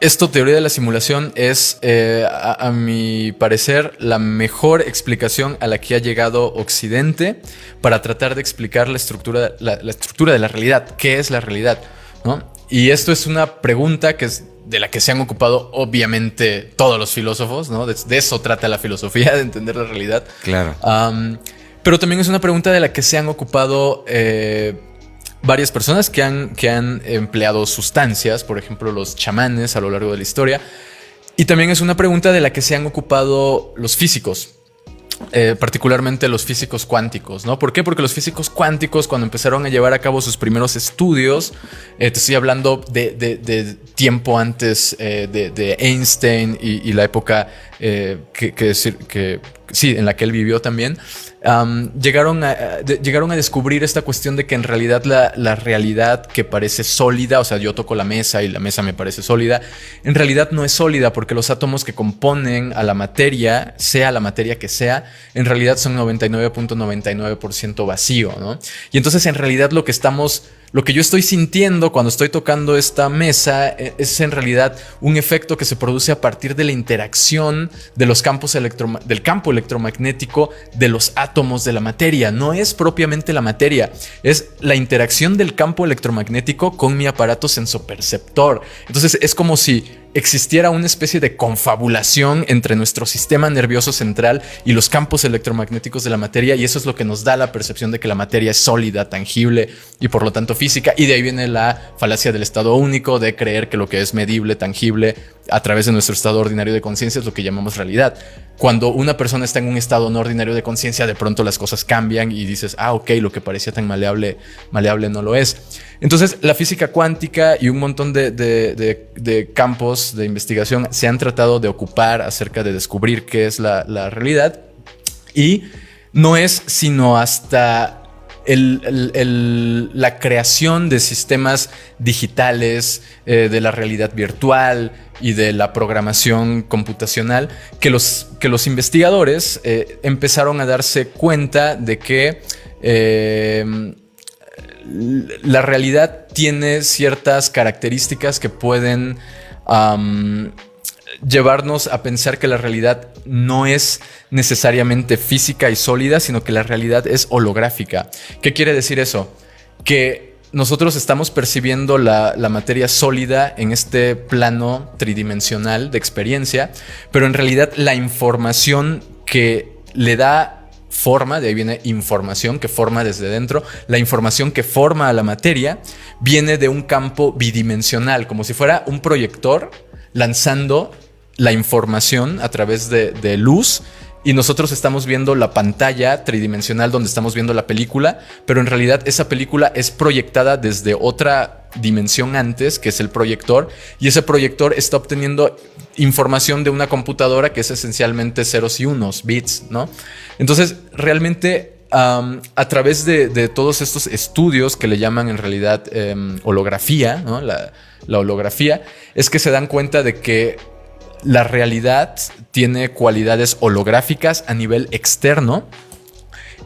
Esto, teoría de la simulación, es, a mi parecer, la mejor explicación a la que ha llegado Occidente para tratar de explicar la estructura de la realidad. ¿Qué es la realidad? ¿No? Y esto es una pregunta que es de la que se han ocupado, obviamente, todos los filósofos, ¿no? De eso trata la filosofía, de entender la realidad. Claro. Pero también es una pregunta de la que se han ocupado varias personas que han empleado sustancias, por ejemplo, los chamanes a lo largo de la historia. Y también es una pregunta de la que se han ocupado los físicos. Particularmente los físicos cuánticos, ¿no? ¿Por qué? Porque los físicos cuánticos, cuando empezaron a llevar a cabo sus primeros estudios, te estoy hablando de tiempo antes de Einstein y la época en la que él vivió también, llegaron a descubrir esta cuestión de que en realidad la realidad que parece sólida, o sea, yo toco la mesa y la mesa me parece sólida, en realidad no es sólida, porque los átomos que componen a la materia, sea la materia que sea, en realidad son 99.99% vacío, ¿no? Y entonces en realidad lo que yo estoy sintiendo cuando estoy tocando esta mesa es en realidad un efecto que se produce a partir de la interacción de los del campo electromagnético de los átomos de la materia. No es propiamente la materia, es la interacción del campo electromagnético con mi aparato sensoperceptor. Entonces es como si existiera una especie de confabulación entre nuestro sistema nervioso central y los campos electromagnéticos de la materia, y eso es lo que nos da la percepción de que la materia es sólida, tangible y por lo tanto física. Y de ahí viene la falacia del estado único, de creer que lo que es medible, tangible a través de nuestro estado ordinario de conciencia es lo que llamamos realidad. Cuando una persona está en un estado no ordinario de conciencia, de pronto las cosas cambian y dices, ok, lo que parecía tan maleable no lo es. Entonces, la física cuántica y un montón de campos de investigación se han tratado de ocupar acerca de descubrir qué es la realidad, y no es sino hasta la creación de sistemas digitales, de la realidad virtual y de la programación computacional que los investigadores empezaron a darse cuenta de que la realidad tiene ciertas características que pueden llevarnos a pensar que la realidad no es necesariamente física y sólida, sino que la realidad es holográfica. ¿Qué quiere decir eso? Que nosotros estamos percibiendo la materia sólida en este plano tridimensional de experiencia, pero en realidad la información que le da forma, de ahí viene información, que forma desde dentro, la información que forma a la materia viene de un campo bidimensional, como si fuera un proyector lanzando la información a través de luz, y nosotros estamos viendo la pantalla tridimensional donde estamos viendo la película, pero en realidad esa película es proyectada desde otra dimensión antes, que es el proyector, y ese proyector está obteniendo información de una computadora que es esencialmente ceros y unos, bits, ¿no? Entonces, realmente, a través de todos estos estudios que le llaman en realidad holografía, ¿no? La holografía, es que se dan cuenta de que la realidad tiene cualidades holográficas a nivel externo,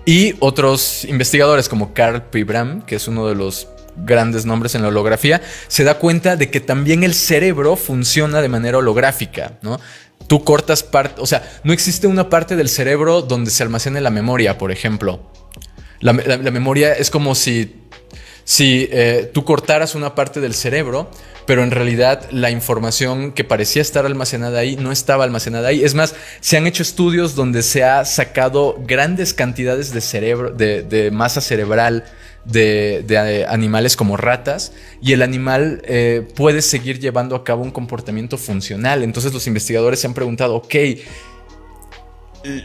y otros investigadores como Carl P. Bram, que es uno de los grandes nombres en la holografía, se da cuenta de que también el cerebro funciona de manera holográfica, ¿no? Tú cortas parte, o sea, no existe una parte del cerebro donde se almacene la memoria, por ejemplo. La memoria es como si tú cortaras una parte del cerebro, pero en realidad la información que parecía estar almacenada ahí no estaba almacenada ahí. Es más, se han hecho estudios donde se ha sacado grandes cantidades de cerebro, de masa cerebral de animales como ratas, y el animal puede seguir llevando a cabo un comportamiento funcional. Entonces los investigadores se han preguntado, ok,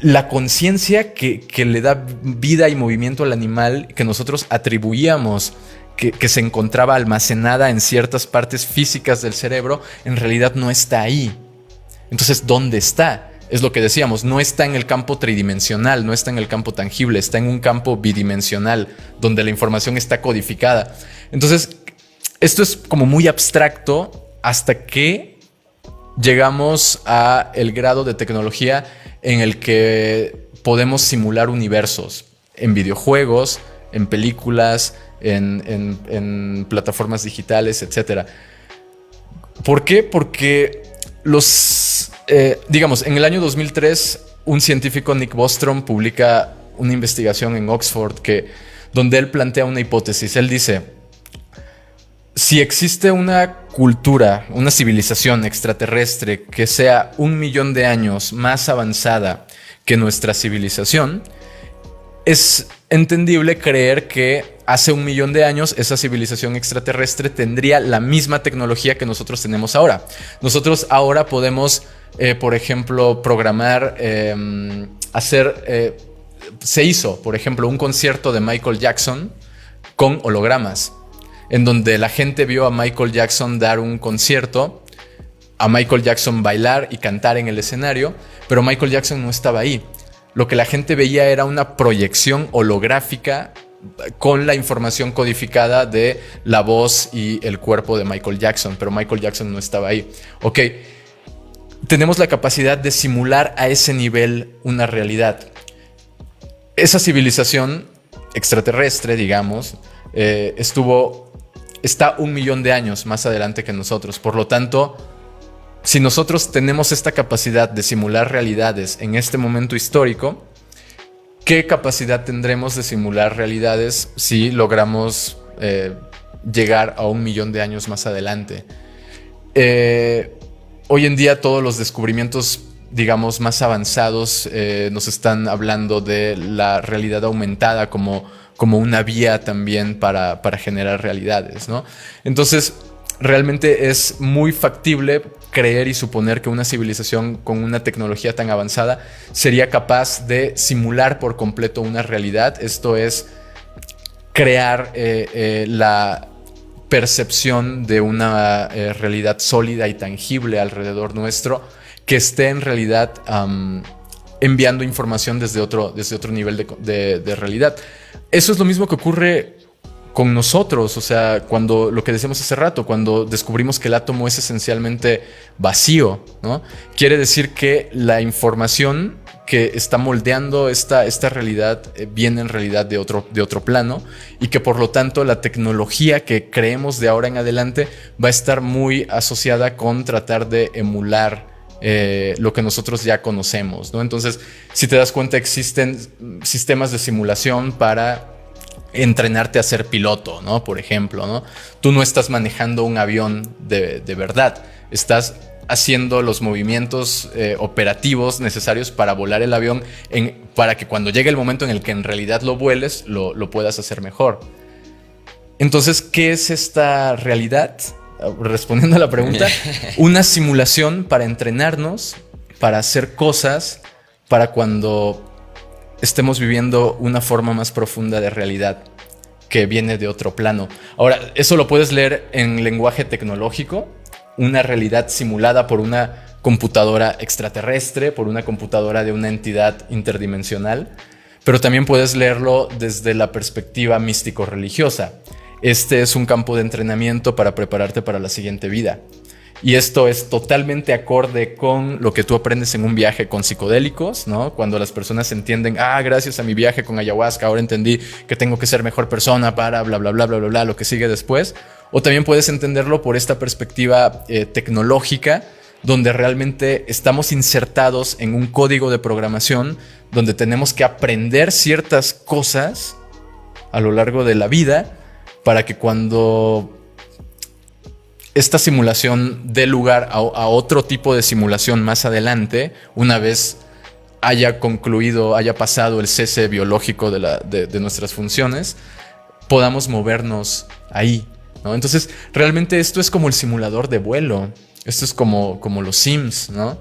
la conciencia que le da vida y movimiento al animal, que nosotros atribuíamos que se encontraba almacenada en ciertas partes físicas del cerebro, en realidad no está ahí. Entonces, ¿dónde está? Es lo que decíamos, no está en el campo tridimensional, no está en el campo tangible, está en un campo bidimensional, donde la información está codificada. Entonces, esto es como muy abstracto hasta que llegamos a el grado de tecnología en el que podemos simular universos en videojuegos, en películas, en plataformas digitales, etc. ¿Por qué? Porque digamos, en el año 2003, un científico, Nick Bostrom, publica una investigación en Oxford donde él plantea una hipótesis. Él dice: si existe una cultura, una civilización extraterrestre que sea 1 millón de años más avanzada que nuestra civilización, es entendible creer que hace 1 millón de años esa civilización extraterrestre tendría la misma tecnología que nosotros tenemos ahora. Nosotros ahora podemos, por ejemplo, programar, se hizo, por ejemplo, un concierto de Michael Jackson con hologramas, en donde la gente vio a Michael Jackson dar un concierto, a Michael Jackson bailar y cantar en el escenario, pero Michael Jackson no estaba ahí. Lo que la gente veía era una proyección holográfica con la información codificada de la voz y el cuerpo de Michael Jackson, pero Michael Jackson no estaba ahí. Ok, tenemos la capacidad de simular a ese nivel una realidad. Esa civilización extraterrestre, digamos, está 1 millón de años más adelante que nosotros. Por lo tanto, si nosotros tenemos esta capacidad de simular realidades en este momento histórico, ¿qué capacidad tendremos de simular realidades si logramos llegar a 1 millón de años más adelante? Hoy en día todos los descubrimientos, digamos, más avanzados nos están hablando de la realidad aumentada como una vía también para generar realidades, ¿no? Entonces, realmente es muy factible creer y suponer que una civilización con una tecnología tan avanzada sería capaz de simular por completo una realidad. Esto es crear la percepción de una realidad sólida y tangible alrededor nuestro, que esté en realidad enviando información desde otro nivel de realidad. Eso es lo mismo que ocurre con nosotros, o sea, cuando lo que decíamos hace rato, cuando descubrimos que el átomo es esencialmente vacío, ¿no? Quiere decir que la información que está moldeando esta realidad viene en realidad de otro plano, y que por lo tanto la tecnología que creemos de ahora en adelante va a estar muy asociada con tratar de emular lo que nosotros ya conocemos, ¿no? Entonces, si te das cuenta, existen sistemas de simulación para entrenarte a ser piloto, ¿no? Por ejemplo, ¿no? Tú no estás manejando un avión de verdad, estás haciendo los movimientos operativos necesarios para volar el avión, para que cuando llegue el momento en el que en realidad lo vueles, lo puedas hacer mejor. Entonces, ¿qué es esta realidad? Respondiendo a la pregunta, una simulación para entrenarnos, para hacer cosas, para cuando estemos viviendo una forma más profunda de realidad que viene de otro plano. Ahora, eso lo puedes leer en lenguaje tecnológico, una realidad simulada por una computadora extraterrestre, por una computadora de una entidad interdimensional, pero también puedes leerlo desde la perspectiva místico-religiosa. Este es un campo de entrenamiento para prepararte para la siguiente vida. Y esto es totalmente acorde con lo que tú aprendes en un viaje con psicodélicos, ¿no? Cuando las personas entienden, gracias a mi viaje con ayahuasca, ahora entendí que tengo que ser mejor persona para bla, bla, bla, bla, bla, bla, lo que sigue después. O también puedes entenderlo por esta perspectiva tecnológica, donde realmente estamos insertados en un código de programación, donde tenemos que aprender ciertas cosas a lo largo de la vida para que cuando esta simulación dé lugar a otro tipo de simulación más adelante, una vez haya concluido, haya pasado el cese biológico de nuestras funciones, podamos movernos ahí, ¿no? Entonces, realmente esto es como el simulador de vuelo. Esto es como los Sims, ¿no?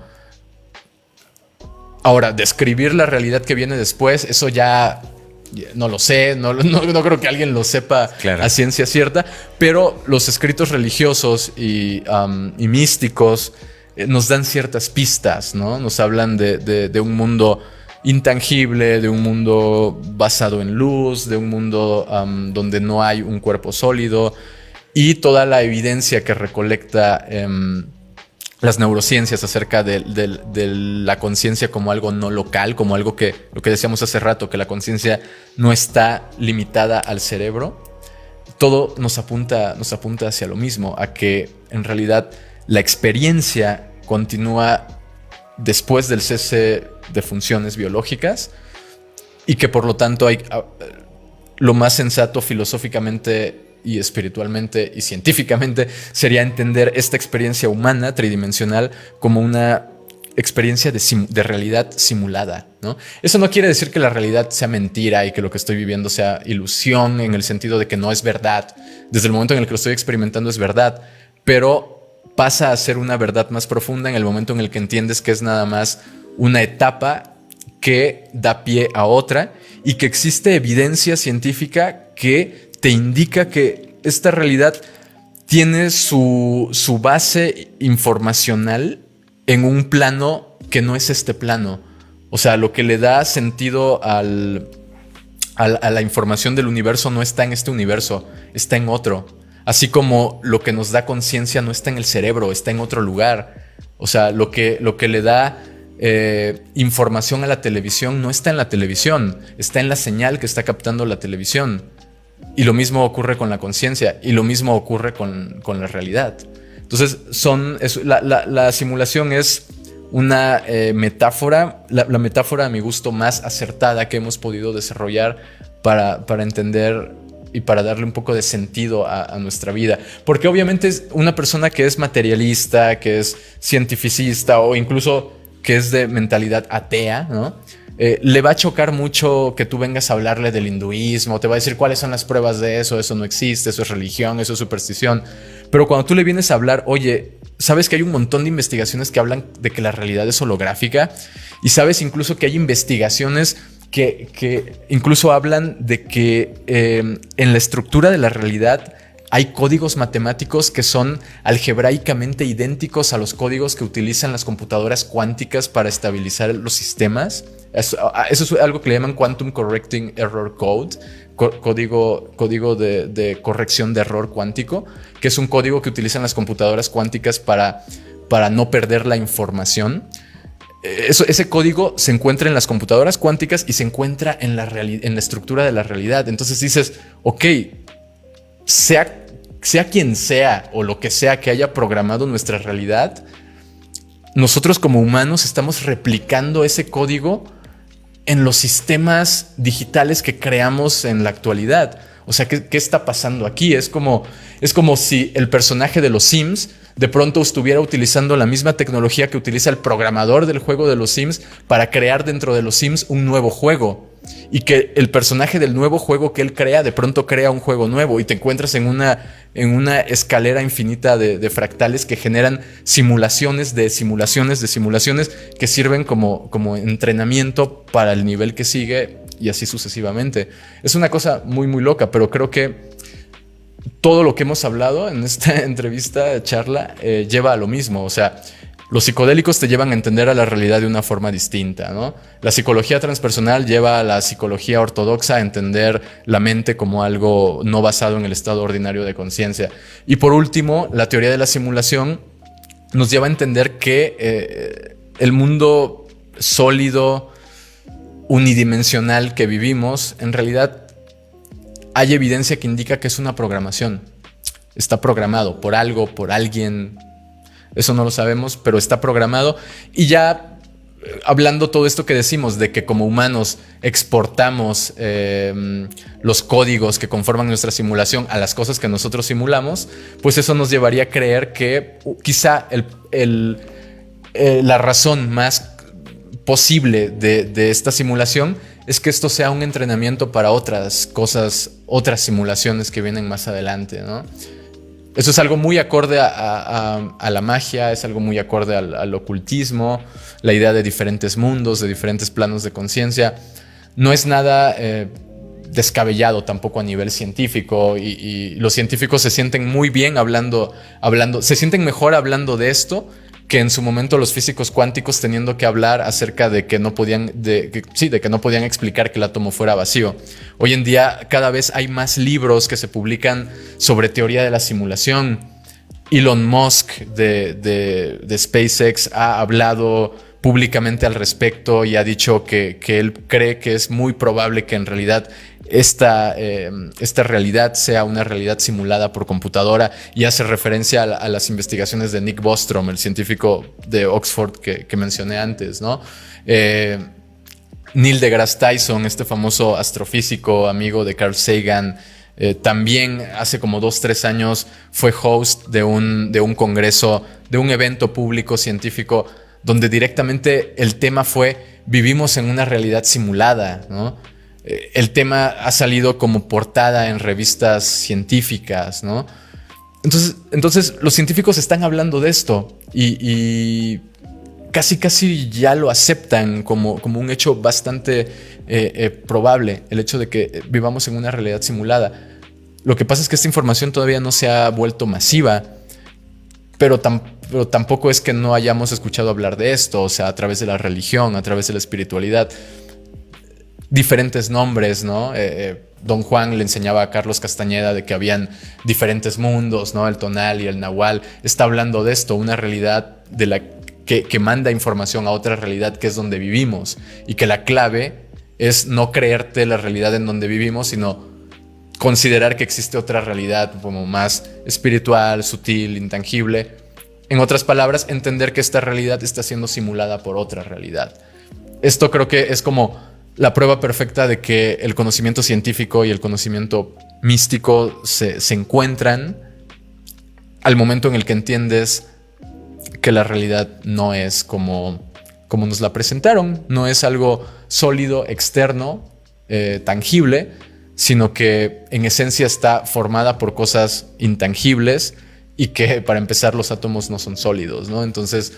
Ahora, describir la realidad que viene después, eso ya no lo sé, no creo que alguien lo sepa a ciencia cierta, pero los escritos religiosos y místicos nos dan ciertas pistas, ¿no? Nos hablan de un mundo intangible, de un mundo basado en luz, de un mundo donde no hay un cuerpo sólido, y toda la evidencia que recolecta las neurociencias acerca de la conciencia como algo no local, como algo que, lo que decíamos hace rato, que la conciencia no está limitada al cerebro. Todo nos apunta hacia lo mismo, a que en realidad la experiencia continúa después del cese de funciones biológicas y que por lo tanto lo más sensato filosóficamente y espiritualmente y científicamente sería entender esta experiencia humana tridimensional como una experiencia de realidad simulada, ¿no? Eso no quiere decir que la realidad sea mentira y que lo que estoy viviendo sea ilusión, en el sentido de que no es verdad. Desde el momento en el que lo estoy experimentando es verdad, pero pasa a ser una verdad más profunda en el momento en el que entiendes que es nada más una etapa que da pie a otra y que existe evidencia científica que te indica que esta realidad tiene su base informacional en un plano que no es este plano. O sea, lo que le da sentido a la información del universo no está en este universo, está en otro. Así como lo que nos da conciencia no está en el cerebro, está en otro lugar. O sea, lo que le da información a la televisión no está en la televisión, está en la señal que está captando la televisión. Y lo mismo ocurre con la conciencia, y lo mismo ocurre con la realidad. Entonces, la simulación es una metáfora, la metáfora a mi gusto más acertada que hemos podido desarrollar para entender y para darle un poco de sentido a nuestra vida. Porque obviamente es una persona que es materialista, que es cientificista o incluso que es de mentalidad atea, ¿no? Le va a chocar mucho que tú vengas a hablarle del hinduismo, te va a decir cuáles son las pruebas de eso, eso no existe, eso es religión, eso es superstición. Pero cuando tú le vienes a hablar, oye, sabes que hay un montón de investigaciones que hablan de que la realidad es holográfica y sabes incluso que hay investigaciones que incluso hablan de que en la estructura de la realidad hay códigos matemáticos que son algebraicamente idénticos a los códigos que utilizan las computadoras cuánticas para estabilizar los sistemas. Eso es algo que le llaman Quantum Correcting Error Code, código de corrección de error cuántico, que es un código que utilizan las computadoras cuánticas para no perder la información. Ese código se encuentra en las computadoras cuánticas y se encuentra en la estructura de la realidad. Entonces dices, ok, sea quien sea o lo que sea que haya programado nuestra realidad, nosotros como humanos estamos replicando ese código en los sistemas digitales que creamos en la actualidad. O sea, ¿qué está pasando aquí? Es como si el personaje de los Sims de pronto estuviera utilizando la misma tecnología que utiliza el programador del juego de los Sims para crear dentro de los Sims un nuevo juego. Y que el personaje del nuevo juego que él crea, de pronto crea un juego nuevo y te encuentras en una escalera infinita de fractales que generan simulaciones de simulaciones de simulaciones que sirven como entrenamiento para el nivel que sigue y así sucesivamente. Es una cosa muy, muy loca, pero creo que todo lo que hemos hablado en esta entrevista, charla, lleva a lo mismo. O sea, los psicodélicos te llevan a entender a la realidad de una forma distinta, ¿no? La psicología transpersonal lleva a la psicología ortodoxa a entender la mente como algo no basado en el estado ordinario de conciencia. Y por último, la teoría de la simulación nos lleva a entender que el mundo sólido, unidimensional que vivimos, en realidad hay evidencia que indica que es una programación. Está programado por algo, por alguien. Eso no lo sabemos, pero está programado. Y ya hablando todo esto que decimos de que como humanos exportamos los códigos que conforman nuestra simulación a las cosas que nosotros simulamos, pues eso nos llevaría a creer que quizá la razón más posible de esta simulación es que esto sea un entrenamiento para otras cosas, otras simulaciones que vienen más adelante, ¿no? Eso es algo muy acorde a la magia, es algo muy acorde al ocultismo, la idea de diferentes mundos, de diferentes planos de conciencia. No es nada descabellado tampoco a nivel científico y los científicos se sienten muy bien hablando, se sienten mejor hablando de esto que en su momento los físicos cuánticos teniendo que hablar acerca de que no podían, de que no podían explicar que el átomo fuera vacío. Hoy en día cada vez hay más libros que se publican sobre teoría de la simulación. Elon Musk de SpaceX ha hablado públicamente al respecto y ha dicho que él cree que es muy probable que en realidad esta realidad sea una realidad simulada por computadora, y hace referencia a las investigaciones de Nick Bostrom, el científico de Oxford que mencioné antes, ¿no? Neil deGrasse Tyson, este famoso astrofísico amigo de Carl Sagan, también hace como 2-3 años fue host de un congreso, de un evento público científico, donde directamente el tema fue: vivimos en una realidad simulada, ¿no? El tema ha salido como portada en revistas científicas, ¿no? Entonces los científicos están hablando de esto y casi ya lo aceptan como un hecho bastante probable, el hecho de que vivamos en una realidad simulada. Lo que pasa es que esta información todavía no se ha vuelto masiva, pero tampoco es que no hayamos escuchado hablar de esto, o sea, a través de la religión, a través de la espiritualidad, diferentes nombres, ¿no? Don Juan le enseñaba a Carlos Castañeda de que habían diferentes mundos, ¿no? El tonal y el nahual. Está hablando de esto, una realidad de la que manda información a otra realidad, que es donde vivimos, y que la clave es no creerte la realidad en donde vivimos, sino considerar que existe otra realidad como más espiritual, sutil, intangible. En otras palabras, entender que esta realidad está siendo simulada por otra realidad. Esto creo que es como la prueba perfecta de que el conocimiento científico y el conocimiento místico se encuentran al momento en el que entiendes que la realidad no es como nos la presentaron, no es algo sólido, externo, tangible, sino que en esencia está formada por cosas intangibles, y que, para empezar, los átomos no son sólidos, ¿no? Entonces,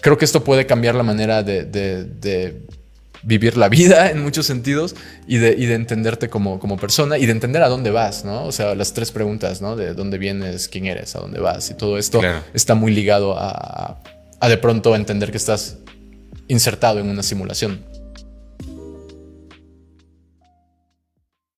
creo que esto puede cambiar la manera de vivir la vida en muchos sentidos, y de entenderte como persona, y de entender a dónde vas, ¿no? O sea, las 3 preguntas, ¿no? De dónde vienes, quién eres, a dónde vas, y todo esto está muy ligado a de pronto entender que estás insertado en una simulación.